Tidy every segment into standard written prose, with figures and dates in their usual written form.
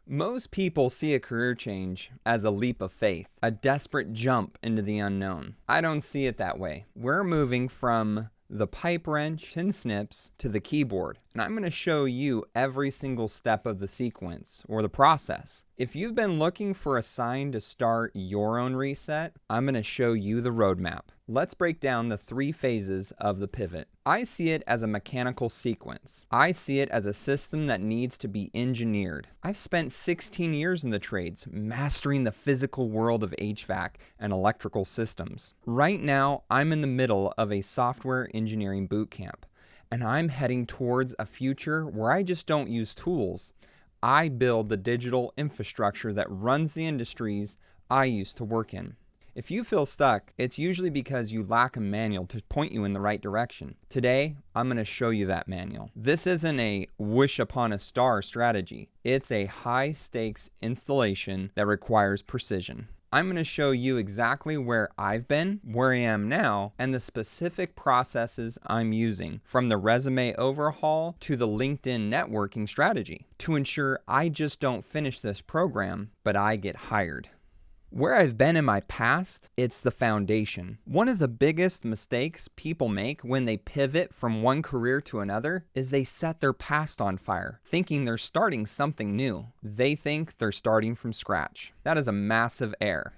Most people see a career change as a leap of faith, a desperate jump into the unknown. I don't see it that way. We're moving from the pipe wrench and snips to the keyboard, and I'm going to show you every single step of the sequence or the process. If you've been looking for a sign to start your own reset, I'm going to show you the roadmap. Let's break down the 3 phases of the pivot. I see it as a mechanical sequence. I see it as a system that needs to be engineered. I've spent 16 years in the trades, mastering the physical world of HVAC and electrical systems. Right now, I'm in the middle of a software engineering bootcamp, and I'm heading towards a future where I just don't use tools. I build the digital infrastructure that runs the industries I used to work in. If you feel stuck, it's usually because you lack a manual to point you in the right direction. Today, I'm going to show you that manual. This isn't a wish upon a star strategy. It's a high-stakes installation that requires precision. I'm going to show you exactly where I've been, where I am now, and the specific processes I'm using, from the resume overhaul to the LinkedIn networking strategy, to ensure I just don't finish this program, but I get hired. Where I've been in my past, it's the foundation. One of the biggest mistakes people make when they pivot from one career to another is they set their past on fire, thinking they're starting something new. They think they're starting from scratch. That is a massive error.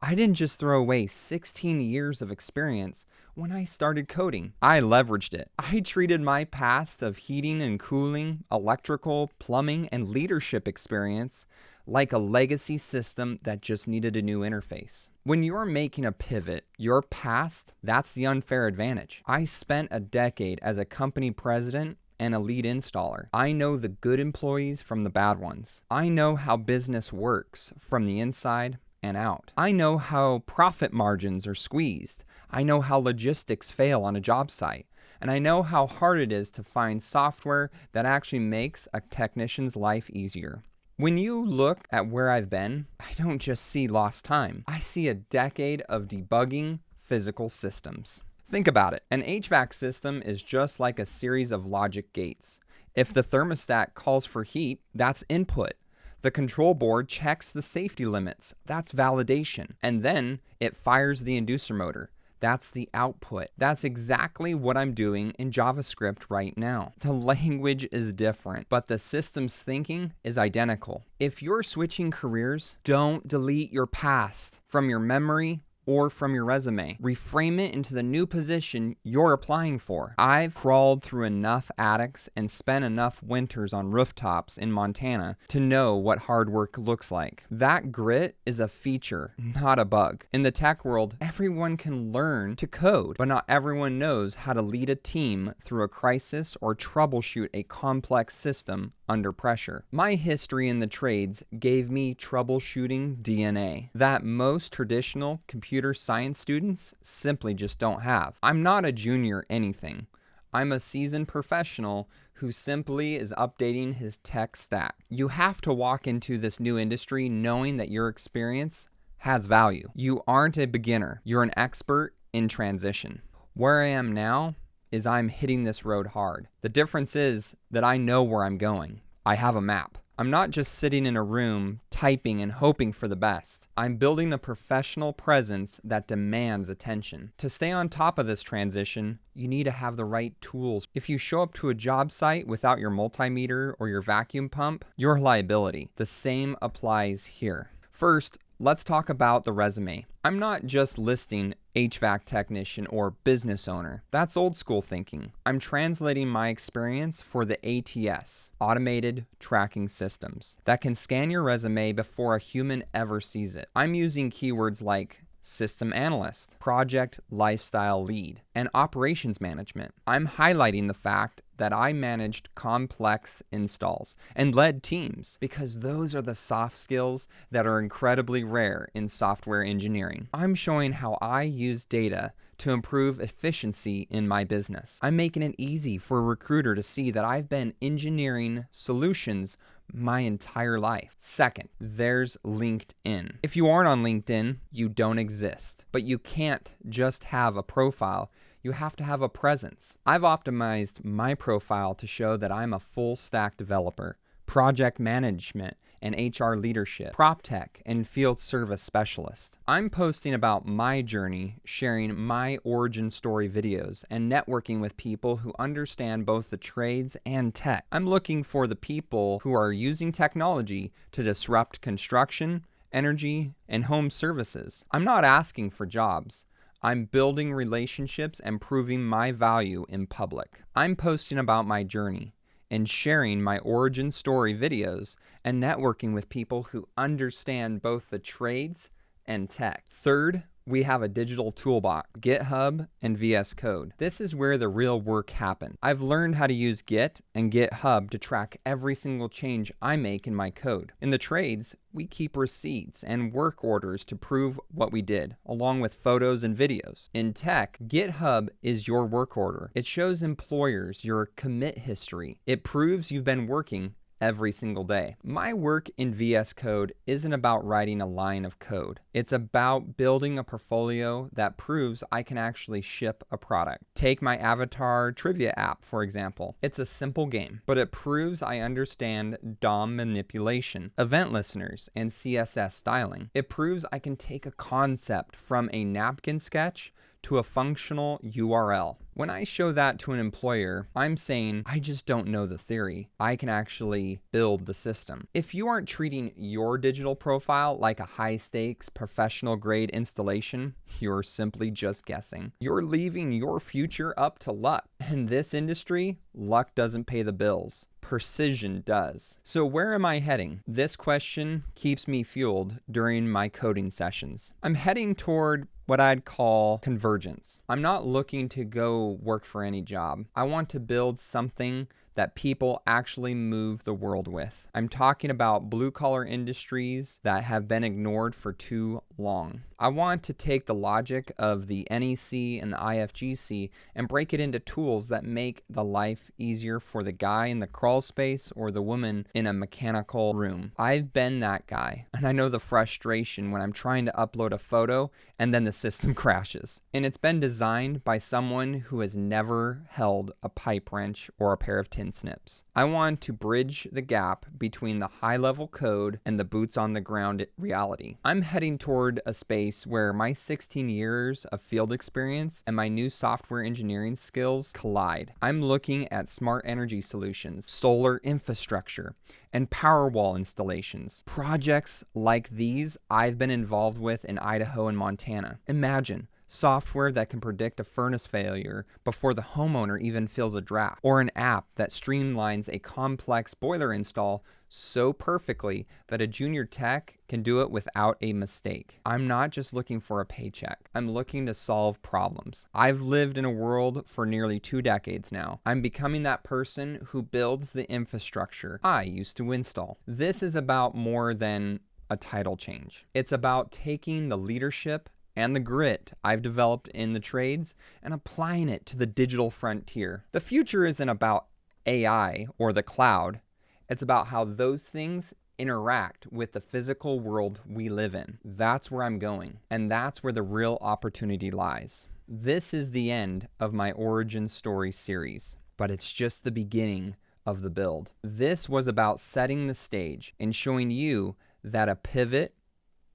I didn't just throw away 16 years of experience when I started coding. I leveraged it. I treated my past of heating and cooling, electrical, plumbing, and leadership experience like a legacy system that just needed a new interface. When you're making a pivot, your past, that's the unfair advantage. I spent a decade as a company president and a lead installer. I know the good employees from the bad ones. I know how business works from the inside and out. I know how profit margins are squeezed. I know how logistics fail on a job site. And I know how hard it is to find software that actually makes a technician's life easier. When you look at where I've been, I don't just see lost time. I see a decade of debugging physical systems. Think about it. An HVAC system is just like a series of logic gates. If the thermostat calls for heat, that's input. The control board checks the safety limits. That's validation. And then it fires the inducer motor. That's the output. That's exactly what I'm doing in JavaScript right now. The language is different, but the system's thinking is identical. If you're switching careers, don't delete your past from your memory or from your resume. Reframe it into the new position you're applying for. I've crawled through enough attics and spent enough winters on rooftops in Montana to know what hard work looks like. That grit is a feature, not a bug. In the tech world, everyone can learn to code, but not everyone knows how to lead a team through a crisis or troubleshoot a complex system under pressure. My history in the trades gave me troubleshooting DNA that most traditional computer science students simply just don't have. I'm not a junior anything. I'm a seasoned professional who simply is updating his tech stack. You have to walk into this new industry knowing that your experience has value. You aren't a beginner. You're an expert in transition. Where I am now is I'm hitting this road hard. The difference is that I know where I'm going. I have a map. I'm not just sitting in a room typing and hoping for the best. I'm building a professional presence that demands attention. To stay on top of this transition, you need to have the right tools. If you show up to a job site without your multimeter or your vacuum pump, you're a liability. The same applies here. First, let's talk about the resume. I'm not just listing HVAC technician or business owner. That's old school thinking. I'm translating my experience for the ATS, automated tracking systems, that can scan your resume before a human ever sees it. I'm using keywords like system analyst, project lifestyle lead, and operations management. I'm highlighting the fact that I managed complex installs and led teams because those are the soft skills that are incredibly rare in software engineering. I'm showing how I use data to improve efficiency in my business. I'm making it easy for a recruiter to see that I've been engineering solutions my entire life. Second, there's LinkedIn. If you aren't on LinkedIn, you don't exist. But you can't just have a profile. You have to have a presence. I've optimized my profile to show that I'm a full stack developer, project management, and HR leadership, prop tech, and field service specialist. I'm posting about my journey, sharing my origin story videos, and networking with people who understand both the trades and tech. I'm looking for the people who are using technology to disrupt construction, energy, and home services. I'm not asking for jobs. I'm building relationships and proving my value in public. I'm posting about my journey and sharing my origin story videos and networking with people who understand both the trades and tech. Third, we have a digital toolbox, GitHub and VS Code. This is where the real work happens. I've learned how to use Git and GitHub to track every single change I make in my code. In the trades, we keep receipts and work orders to prove what we did, along with photos and videos. In tech, GitHub is your work order. It shows employers your commit history. It proves you've been working every single day. My work in VS Code isn't about writing a line of code. It's about building a portfolio that proves I can actually ship a product. Take my avatar trivia app, for example. It's a simple game, but it proves I understand DOM manipulation, event listeners, and CSS styling. It proves I can take a concept from a napkin sketch to a functional URL. When I show that to an employer, I'm saying, I just don't know the theory. I can actually build the system. If you aren't treating your digital profile like a high-stakes, professional-grade installation, you're simply just guessing. You're leaving your future up to luck. In this industry, luck doesn't pay the bills. Precision does. So where am I heading? This question keeps me fueled during my coding sessions. I'm heading toward what I'd call convergence. I'm not looking to go work for any job. I want to build something that people actually move the world with. I'm talking about blue-collar industries that have been ignored for too long. I want to take the logic of the NEC and the IFGC and break it into tools that make the life easier for the guy in the crawl space or the woman in a mechanical room. I've been that guy, and I know the frustration when I'm trying to upload a photo and then the system crashes. And it's been designed by someone who has never held a pipe wrench or a pair of tin snips. I want to bridge the gap between the high-level code and the boots-on-the-ground reality. I'm heading toward a space where my 16 years of field experience and my new software engineering skills collide. I'm looking at smart energy solutions, solar infrastructure, and Powerwall installations. Projects like these I've been involved with in Idaho and Montana. Imagine software that can predict a furnace failure before the homeowner even feels a draft, or an app that streamlines a complex boiler install so perfectly that a junior tech can do it without a mistake. I'm not just looking for a paycheck. I'm looking to solve problems. I've lived in a world for nearly 2 decades now. I'm becoming that person who builds the infrastructure I used to install. This is about more than a title change. It's about taking the leadership and the grit I've developed in the trades and applying it to the digital frontier. The future isn't about AI or the cloud. It's about how those things interact with the physical world we live in. That's where I'm going, and that's where the real opportunity lies. This is the end of my origin story series, but it's just the beginning of the build. This was about setting the stage and showing you that a pivot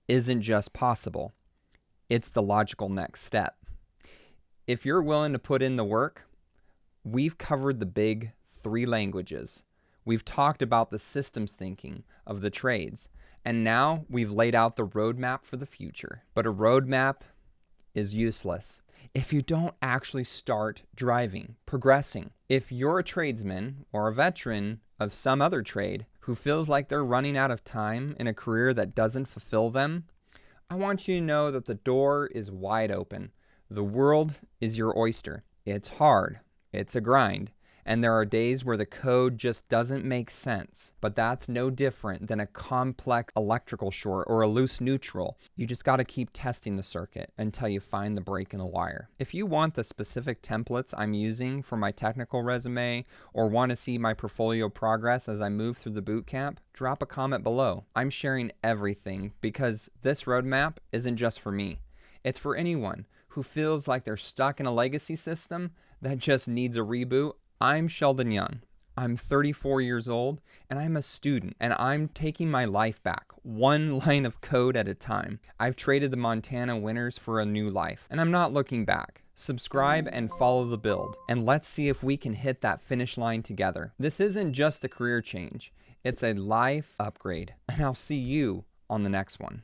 isn't just possible. It's the logical next step. If you're willing to put in the work, we've covered the big 3 languages. We've talked about the systems thinking of the trades, and now we've laid out the roadmap for the future. But a roadmap is useless if you don't actually start driving, progressing. If you're a tradesman or a veteran of some other trade who feels like they're running out of time in a career that doesn't fulfill them, I want you to know that the door is wide open. The world is your oyster. It's hard. It's a grind. And there are days where the code just doesn't make sense. But that's no different than a complex electrical short or a loose neutral. You just got to keep testing the circuit until you find the break in the wire. If you want the specific templates I'm using for my technical resume or want to see my portfolio progress as I move through the bootcamp, drop a comment below. I'm sharing everything because this roadmap isn't just for me. It's for anyone who feels like they're stuck in a legacy system that just needs a reboot. I'm Sheldon Young. I'm 34 years old and I'm a student and I'm taking my life back, one line of code at a time. I've traded the Montana winters for a new life and I'm not looking back. Subscribe and follow the build, and let's see if we can hit that finish line together. This isn't just a career change, it's a life upgrade, and I'll see you on the next one.